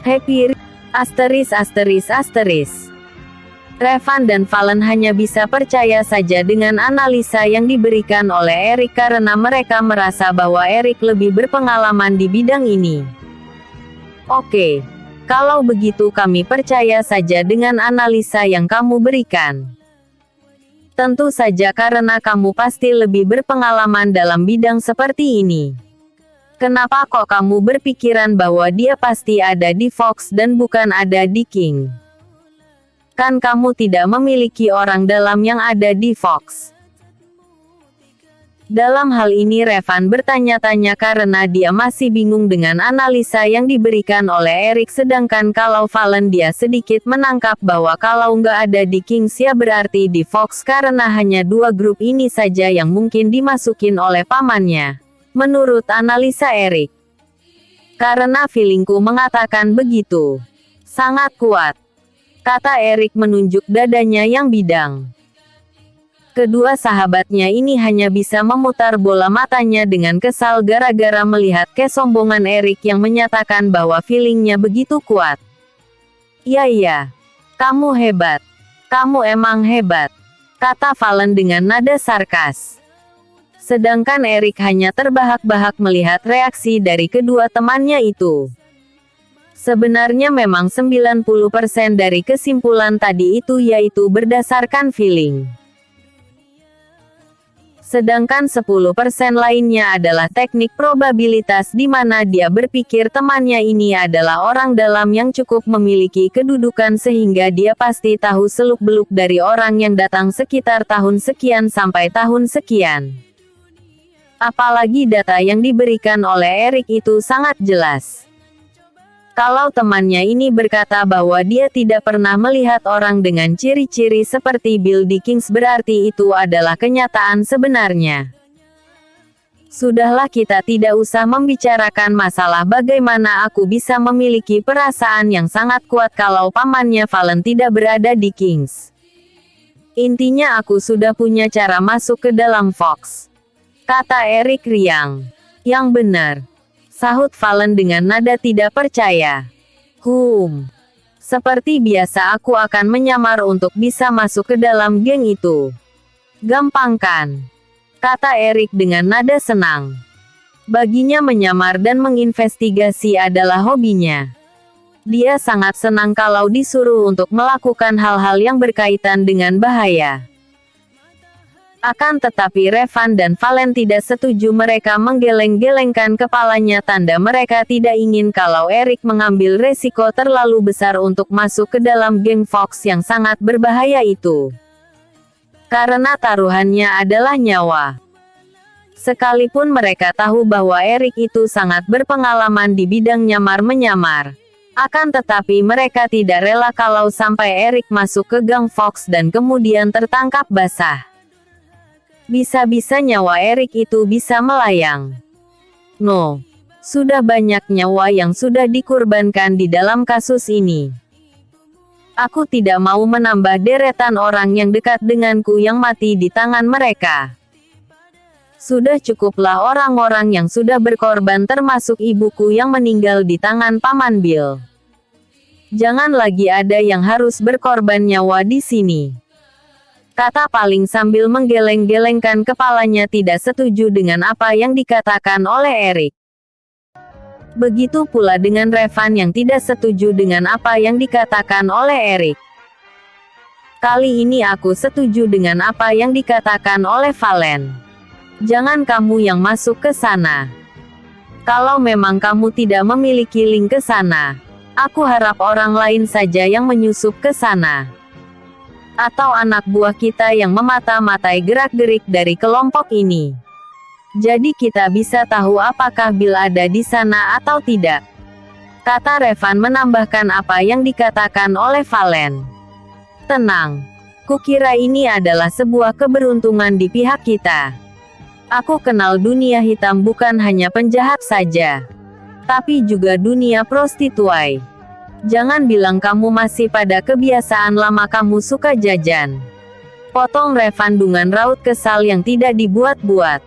Happy asteris asteris asteris. Revan dan Valen hanya bisa percaya saja dengan analisa yang diberikan oleh Erik karena mereka merasa bahwa Erik lebih berpengalaman di bidang ini. Oke, kalau begitu kami percaya saja dengan analisa yang kamu berikan. Tentu saja karena kamu pasti lebih berpengalaman dalam bidang seperti ini. Kenapa kok kamu berpikiran bahwa dia pasti ada di Fox dan bukan ada di King? Kan kamu tidak memiliki orang dalam yang ada di Fox. Dalam hal ini Revan bertanya-tanya karena dia masih bingung dengan analisa yang diberikan oleh Erik, sedangkan kalau Valen dia sedikit menangkap bahwa kalau nggak ada di Kings ya berarti di Fox karena hanya dua grup ini saja yang mungkin dimasukin oleh pamannya. Menurut analisa Erik. Karena feelingku mengatakan begitu. Sangat kuat. Kata Erik menunjuk dadanya yang bidang. Kedua sahabatnya ini hanya bisa memutar bola matanya dengan kesal gara-gara melihat kesombongan Erik yang menyatakan bahwa feelingnya begitu kuat. Iya, kamu hebat. Kamu emang hebat. Kata Valen dengan nada sarkas. Sedangkan Erik hanya terbahak-bahak melihat reaksi dari kedua temannya itu. Sebenarnya memang 90% dari kesimpulan tadi itu yaitu berdasarkan feeling. Sedangkan 10% lainnya adalah teknik probabilitas di mana dia berpikir temannya ini adalah orang dalam yang cukup memiliki kedudukan sehingga dia pasti tahu seluk-beluk dari orang yang datang sekitar tahun sekian sampai tahun sekian. Apalagi data yang diberikan oleh Erik itu sangat jelas. Kalau temannya ini berkata bahwa dia tidak pernah melihat orang dengan ciri-ciri seperti Bill di Kings berarti itu adalah kenyataan sebenarnya. Sudahlah, kita tidak usah membicarakan masalah bagaimana aku bisa memiliki perasaan yang sangat kuat kalau pamannya Valen tidak berada di Kings. Intinya aku sudah punya cara masuk ke dalam Fox. Kata Erik riang. Yang benar. Sahut Valen dengan nada tidak percaya. Seperti biasa aku akan menyamar untuk bisa masuk ke dalam geng itu. Gampang kan? Kata Erik dengan nada senang. Baginya menyamar dan menginvestigasi adalah hobinya. Dia sangat senang kalau disuruh untuk melakukan hal-hal yang berkaitan dengan bahaya. Akan tetapi Revan dan Valen tidak setuju, mereka menggeleng-gelengkan kepalanya tanda mereka tidak ingin kalau Erik mengambil resiko terlalu besar untuk masuk ke dalam geng Fox yang sangat berbahaya itu. Karena taruhannya adalah nyawa. Sekalipun mereka tahu bahwa Erik itu sangat berpengalaman di bidang nyamar-menyamar. Akan tetapi mereka tidak rela kalau sampai Erik masuk ke geng Fox dan kemudian tertangkap basah. Bisa-bisa nyawa Erik itu bisa melayang. No. Sudah banyak nyawa yang sudah dikorbankan di dalam kasus ini. Aku tidak mau menambah deretan orang yang dekat denganku yang mati di tangan mereka. Sudah cukuplah orang-orang yang sudah berkorban termasuk ibuku yang meninggal di tangan Paman Bill. Jangan lagi ada yang harus berkorban nyawa di sini. Kata Paling sambil menggeleng-gelengkan kepalanya tidak setuju dengan apa yang dikatakan oleh Erik. Begitu pula dengan Revan yang tidak setuju dengan apa yang dikatakan oleh Erik. Kali ini aku setuju dengan apa yang dikatakan oleh Valen. Jangan kamu yang masuk ke sana. Kalau memang kamu tidak memiliki link ke sana, aku harap orang lain saja yang menyusup ke sana. Atau anak buah kita yang memata-matai gerak-gerik dari kelompok ini. Jadi kita bisa tahu apakah Bill ada di sana atau tidak. Kata Revan menambahkan apa yang dikatakan oleh Valen. Tenang. Kukira ini adalah sebuah keberuntungan di pihak kita. Aku kenal dunia hitam bukan hanya penjahat saja. Tapi juga dunia prostituai. Jangan bilang kamu masih pada kebiasaan lama kamu suka jajan. Potong Revan dengan raut kesal yang tidak dibuat-buat.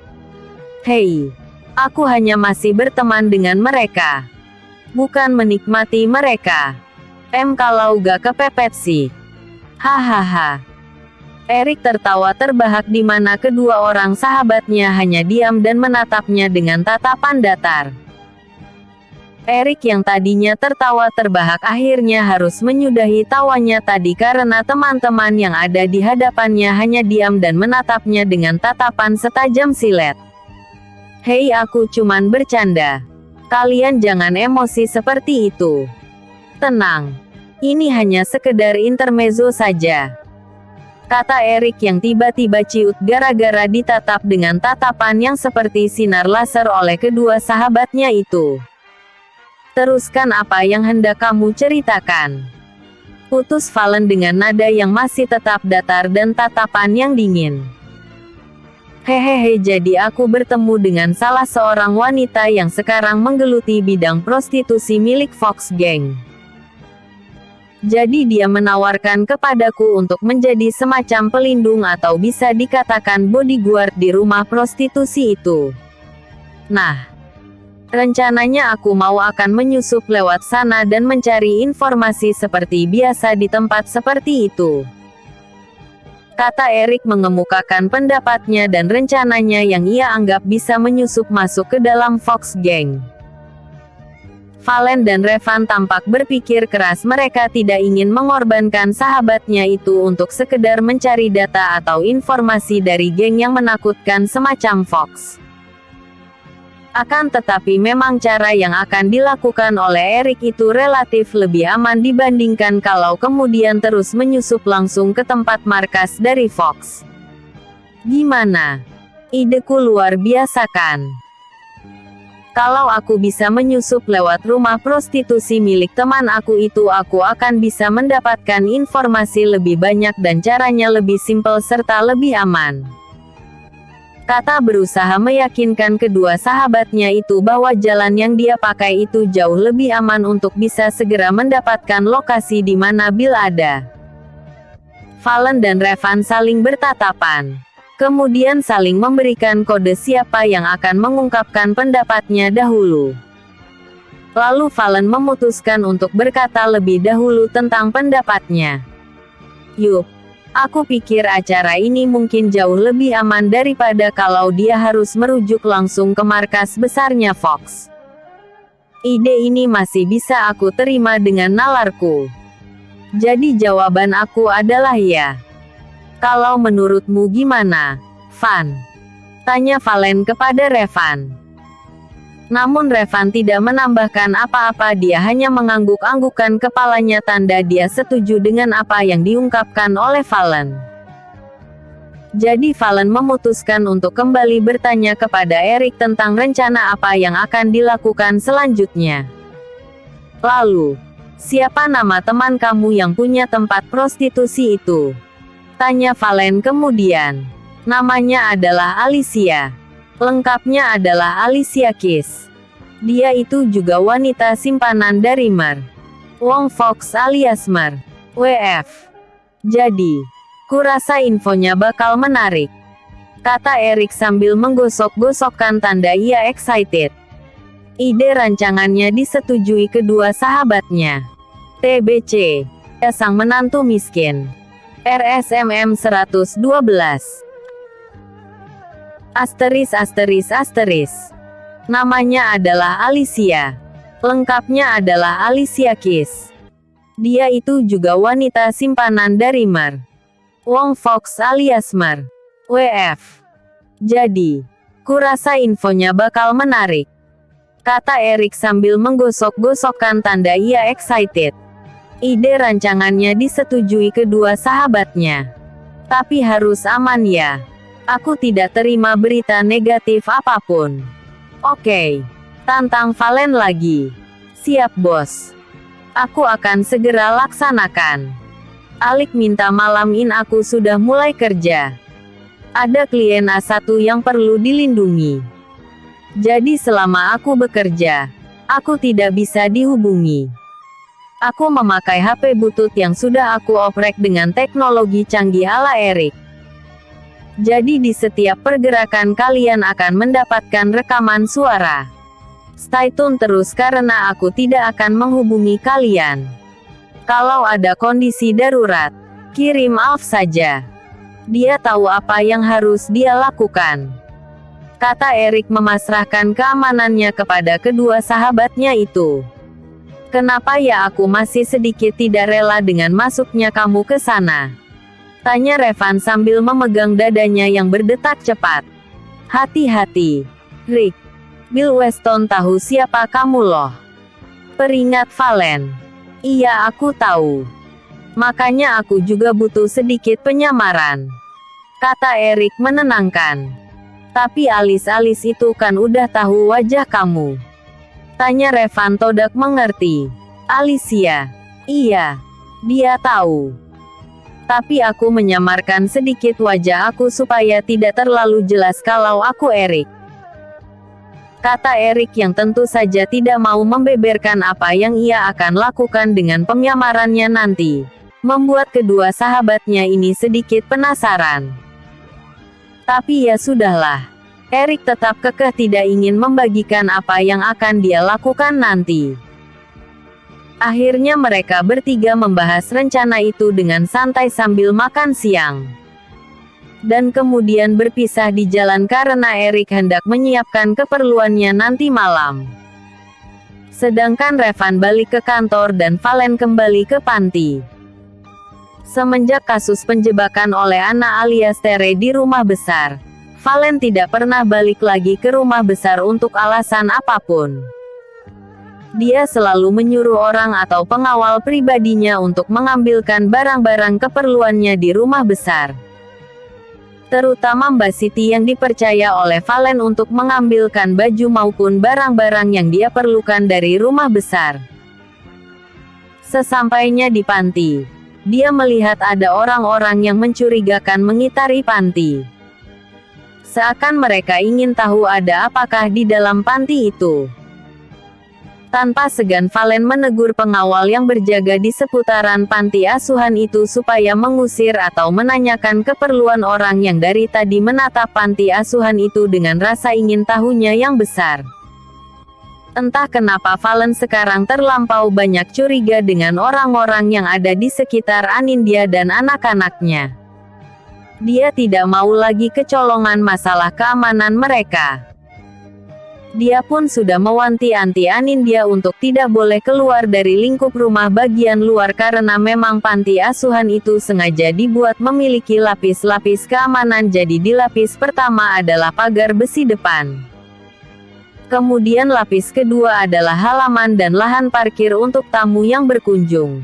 Hei, aku hanya masih berteman dengan mereka. bukan menikmati mereka. Kalau gak kepepet sih. Hahaha. Erik tertawa terbahak di mana kedua orang sahabatnya hanya diam dan menatapnya dengan tatapan datar. Erik yang tadinya tertawa terbahak akhirnya harus menyudahi tawanya tadi karena teman-teman yang ada di hadapannya hanya diam dan menatapnya dengan tatapan setajam silet. Hei, aku cuman bercanda. Kalian jangan emosi seperti itu. Tenang. Ini hanya sekedar intermezzo saja. Kata Erik yang tiba-tiba ciut gara-gara ditatap dengan tatapan yang seperti sinar laser oleh kedua sahabatnya itu. Teruskan apa yang hendak kamu ceritakan. Putus Valen dengan nada yang masih tetap datar dan tatapan yang dingin. Hehehe, jadi aku bertemu dengan salah seorang wanita yang sekarang menggeluti bidang prostitusi milik Fox Gang. Jadi dia menawarkan kepadaku untuk menjadi semacam pelindung atau bisa dikatakan bodyguard di rumah prostitusi itu. Nah, rencananya aku mau akan menyusup lewat sana dan mencari informasi seperti biasa di tempat seperti itu. Kata Erik mengemukakan pendapatnya dan rencananya yang ia anggap bisa menyusup masuk ke dalam Fox Gang. Valen dan Revan tampak berpikir keras, mereka tidak ingin mengorbankan sahabatnya itu untuk sekedar mencari data atau informasi dari geng yang menakutkan semacam Fox. Akan tetapi memang cara yang akan dilakukan oleh Erik itu relatif lebih aman dibandingkan kalau kemudian terus menyusup langsung ke tempat markas dari Fox. Gimana? Ideku luar biasa kan? Kalau aku bisa menyusup lewat rumah prostitusi milik teman aku itu, aku akan bisa mendapatkan informasi lebih banyak dan caranya lebih simpel serta lebih aman. Kata berusaha meyakinkan kedua sahabatnya itu bahwa jalan yang dia pakai itu jauh lebih aman untuk bisa segera mendapatkan lokasi di mana Bill ada. Valen dan Revan saling bertatapan. Kemudian saling memberikan kode siapa yang akan mengungkapkan pendapatnya dahulu. Lalu Valen memutuskan untuk berkata lebih dahulu tentang pendapatnya. Yup, aku pikir acara ini mungkin jauh lebih aman daripada kalau dia harus merujuk langsung ke markas besarnya Fox. Ide ini masih bisa aku terima dengan nalarku. Jadi jawaban aku adalah ya. Kalau menurutmu gimana, Van? Tanya Valen kepada Revan. Namun Revan tidak menambahkan apa-apa, dia hanya mengangguk-anggukkan kepalanya tanda dia setuju dengan apa yang diungkapkan oleh Valen. Jadi Valen memutuskan untuk kembali bertanya kepada Erik tentang rencana apa yang akan dilakukan selanjutnya. Lalu, siapa nama teman kamu yang punya tempat prostitusi itu? Tanya Valen kemudian. Namanya adalah Alicia. Lengkapnya adalah Alicia Keys. Dia itu juga wanita simpanan dari Mer. Wong Fox alias Mer. WF. Jadi, kurasa infonya bakal menarik. Kata Erik sambil menggosok-gosokkan tanda ia excited. Ide rancangannya disetujui kedua sahabatnya. TBC. Sang menantu miskin. RSMM 112. *****. Namanya adalah Alicia. Lengkapnya adalah Alicia Keys. Dia itu juga wanita simpanan dari Mer. Wong Fox alias Mer. WF. Jadi, kurasa infonya bakal menarik. Kata Erik sambil menggosok-gosokkan tanda ia excited. Ide rancangannya disetujui kedua sahabatnya. Tapi harus aman ya. Aku tidak terima berita negatif apapun. Oke. Tantang Valen lagi. Siap bos. Aku akan segera laksanakan. Alik minta malam ini aku sudah mulai kerja. Ada klien A1 yang perlu dilindungi. Jadi selama aku bekerja, aku tidak bisa dihubungi. Aku memakai HP butut yang sudah aku oprek dengan teknologi canggih ala Erik. Jadi di setiap pergerakan kalian akan mendapatkan rekaman suara. Stay tune terus karena aku tidak akan menghubungi kalian. Kalau ada kondisi darurat, kirim Alf saja. Dia tahu apa yang harus dia lakukan. Kata Erik memasrahkan keamanannya kepada kedua sahabatnya itu. Kenapa ya aku masih sedikit tidak rela dengan masuknya kamu ke sana? Tanya Revan sambil memegang dadanya yang berdetak cepat. Hati-hati, Rick. Bill Weston tahu siapa kamu loh. Peringat Valen. Iya aku tahu. Makanya aku juga butuh sedikit penyamaran. Kata Erik menenangkan. Tapi alis-alis itu kan udah tahu wajah kamu. Tanya Revan Todak mengerti. Alicia. Iya. Dia tahu. Tapi aku menyamarkan sedikit wajah aku supaya tidak terlalu jelas kalau aku Erik. Kata Erik yang tentu saja tidak mau membeberkan apa yang ia akan lakukan dengan penyamarannya nanti. Membuat kedua sahabatnya ini sedikit penasaran. Tapi ya sudahlah. Erik tetap kekeh tidak ingin membagikan apa yang akan dia lakukan nanti. Akhirnya mereka bertiga membahas rencana itu dengan santai sambil makan siang. Dan kemudian berpisah di jalan karena Erik hendak menyiapkan keperluannya nanti malam. Sedangkan Revan balik ke kantor dan Valen kembali ke panti. Semenjak kasus penjebakan oleh Anna alias Tere di rumah besar, Valen tidak pernah balik lagi ke rumah besar untuk alasan apapun. Dia selalu menyuruh orang atau pengawal pribadinya untuk mengambilkan barang-barang keperluannya di rumah besar. Terutama Mbak Siti yang dipercaya oleh Valen untuk mengambilkan baju maupun barang-barang yang dia perlukan dari rumah besar. Sesampainya di panti, dia melihat ada orang-orang yang mencurigakan mengitari panti. Seakan mereka ingin tahu ada apakah di dalam panti itu. Tanpa segan Valen menegur pengawal yang berjaga di seputaran panti asuhan itu supaya mengusir atau menanyakan keperluan orang yang dari tadi menatap panti asuhan itu dengan rasa ingin tahunya yang besar. Entah kenapa Valen sekarang terlampau banyak curiga dengan orang-orang yang ada di sekitar Anindya dan anak-anaknya. Dia tidak mau lagi kecolongan masalah keamanan mereka. Dia pun sudah mewanti-wanti Anindya untuk tidak boleh keluar dari lingkup rumah bagian luar karena memang panti asuhan itu sengaja dibuat memiliki lapis-lapis keamanan. Jadi di lapis pertama adalah pagar besi depan. Kemudian lapis kedua adalah halaman dan lahan parkir untuk tamu yang berkunjung.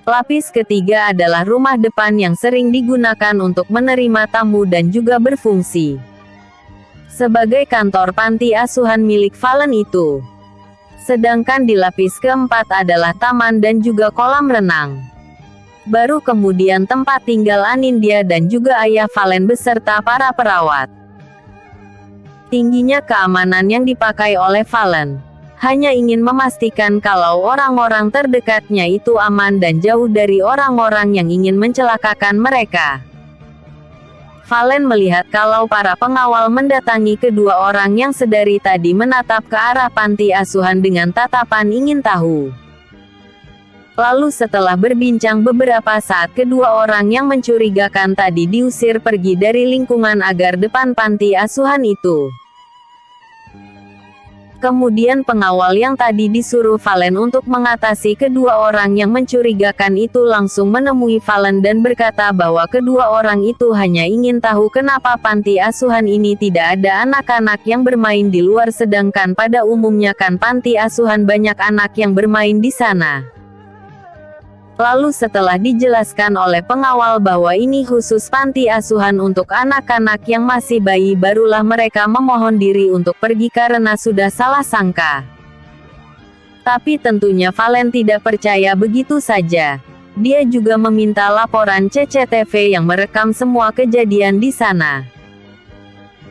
Lapis ketiga adalah rumah depan yang sering digunakan untuk menerima tamu dan juga berfungsi sebagai kantor panti asuhan milik Valen itu. Sedangkan di lapis keempat adalah taman dan juga kolam renang. Baru kemudian tempat tinggal Anindya dan juga ayah Valen beserta para perawat. Tingginya keamanan yang dipakai oleh Valen hanya ingin memastikan kalau orang-orang terdekatnya itu aman dan jauh dari orang-orang yang ingin mencelakakan mereka. Valen melihat kalau para pengawal mendatangi kedua orang yang sedari tadi menatap ke arah panti asuhan dengan tatapan ingin tahu. Lalu setelah berbincang beberapa saat, kedua orang yang mencurigakan tadi diusir pergi dari lingkungan agar depan panti asuhan itu. Kemudian pengawal yang tadi disuruh Valen untuk mengatasi kedua orang yang mencurigakan itu langsung menemui Valen dan berkata bahwa kedua orang itu hanya ingin tahu kenapa panti asuhan ini tidak ada anak-anak yang bermain di luar, sedangkan pada umumnya kan panti asuhan banyak anak yang bermain di sana. Lalu setelah dijelaskan oleh pengawal bahwa ini khusus panti asuhan untuk anak-anak yang masih bayi, barulah mereka memohon diri untuk pergi karena sudah salah sangka. Tapi tentunya Valen tidak percaya begitu saja. Dia juga meminta laporan CCTV yang merekam semua kejadian di sana.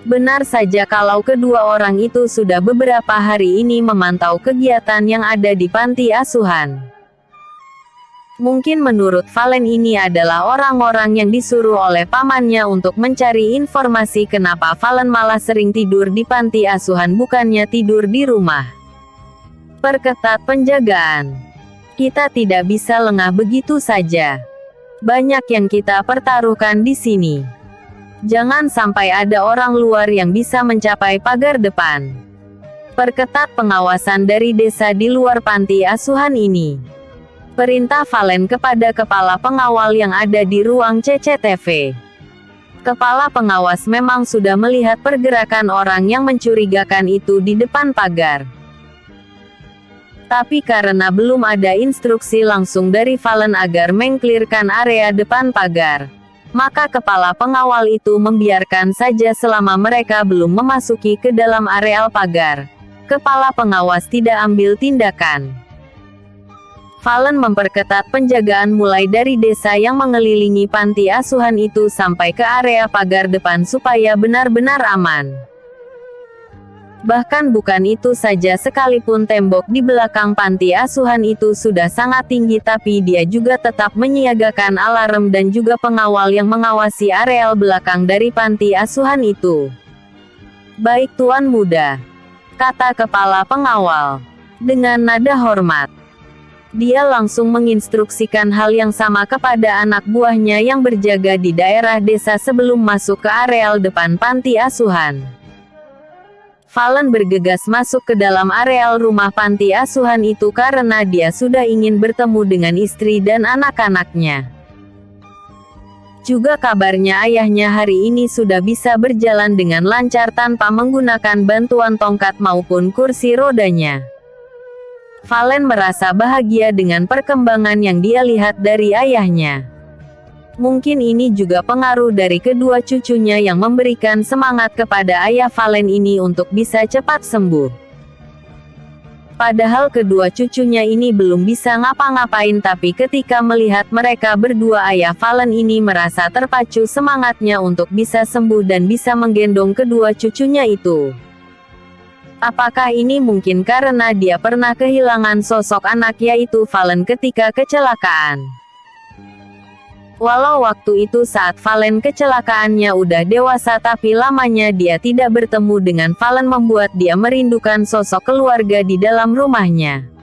Benar saja kalau kedua orang itu sudah beberapa hari ini memantau kegiatan yang ada di panti asuhan. Mungkin menurut Valen ini adalah orang-orang yang disuruh oleh pamannya untuk mencari informasi kenapa Valen malah sering tidur di panti asuhan bukannya tidur di rumah. Perketat penjagaan. Kita tidak bisa lengah begitu saja. Banyak yang kita pertaruhkan di sini. Jangan sampai ada orang luar yang bisa mencapai pagar depan. Perketat pengawasan dari desa di luar panti asuhan ini. Perintah Valen kepada kepala pengawal yang ada di ruang CCTV. Kepala pengawas memang sudah melihat pergerakan orang yang mencurigakan itu di depan pagar. Tapi karena belum ada instruksi langsung dari Valen agar mengklirkan area depan pagar, maka kepala pengawal itu membiarkan saja selama mereka belum memasuki ke dalam areal pagar. Kepala pengawas tidak ambil tindakan. Valen memperketat penjagaan mulai dari desa yang mengelilingi panti asuhan itu sampai ke area pagar depan supaya benar-benar aman. Bahkan bukan itu saja, sekalipun tembok di belakang panti asuhan itu sudah sangat tinggi, tapi dia juga tetap menyiagakan alarm dan juga pengawal yang mengawasi areal belakang dari panti asuhan itu. "Baik Tuan Muda," kata kepala pengawal, dengan nada hormat. Dia langsung menginstruksikan hal yang sama kepada anak buahnya yang berjaga di daerah desa sebelum masuk ke areal depan panti asuhan. Valen bergegas masuk ke dalam areal rumah panti asuhan itu karena dia sudah ingin bertemu dengan istri dan anak-anaknya. Juga kabarnya ayahnya hari ini sudah bisa berjalan dengan lancar tanpa menggunakan bantuan tongkat maupun kursi rodanya. Valen merasa bahagia dengan perkembangan yang dia lihat dari ayahnya. Mungkin ini juga pengaruh dari kedua cucunya yang memberikan semangat kepada ayah Valen ini untuk bisa cepat sembuh. Padahal kedua cucunya ini belum bisa ngapa-ngapain, tapi ketika melihat mereka berdua, ayah Valen ini merasa terpacu semangatnya untuk bisa sembuh dan bisa menggendong kedua cucunya itu. Apakah ini mungkin karena dia pernah kehilangan sosok anak yaitu Valen ketika kecelakaan? Walau waktu itu saat Valen kecelakaannya udah dewasa, tapi lamanya dia tidak bertemu dengan Valen membuat dia merindukan sosok keluarga di dalam rumahnya.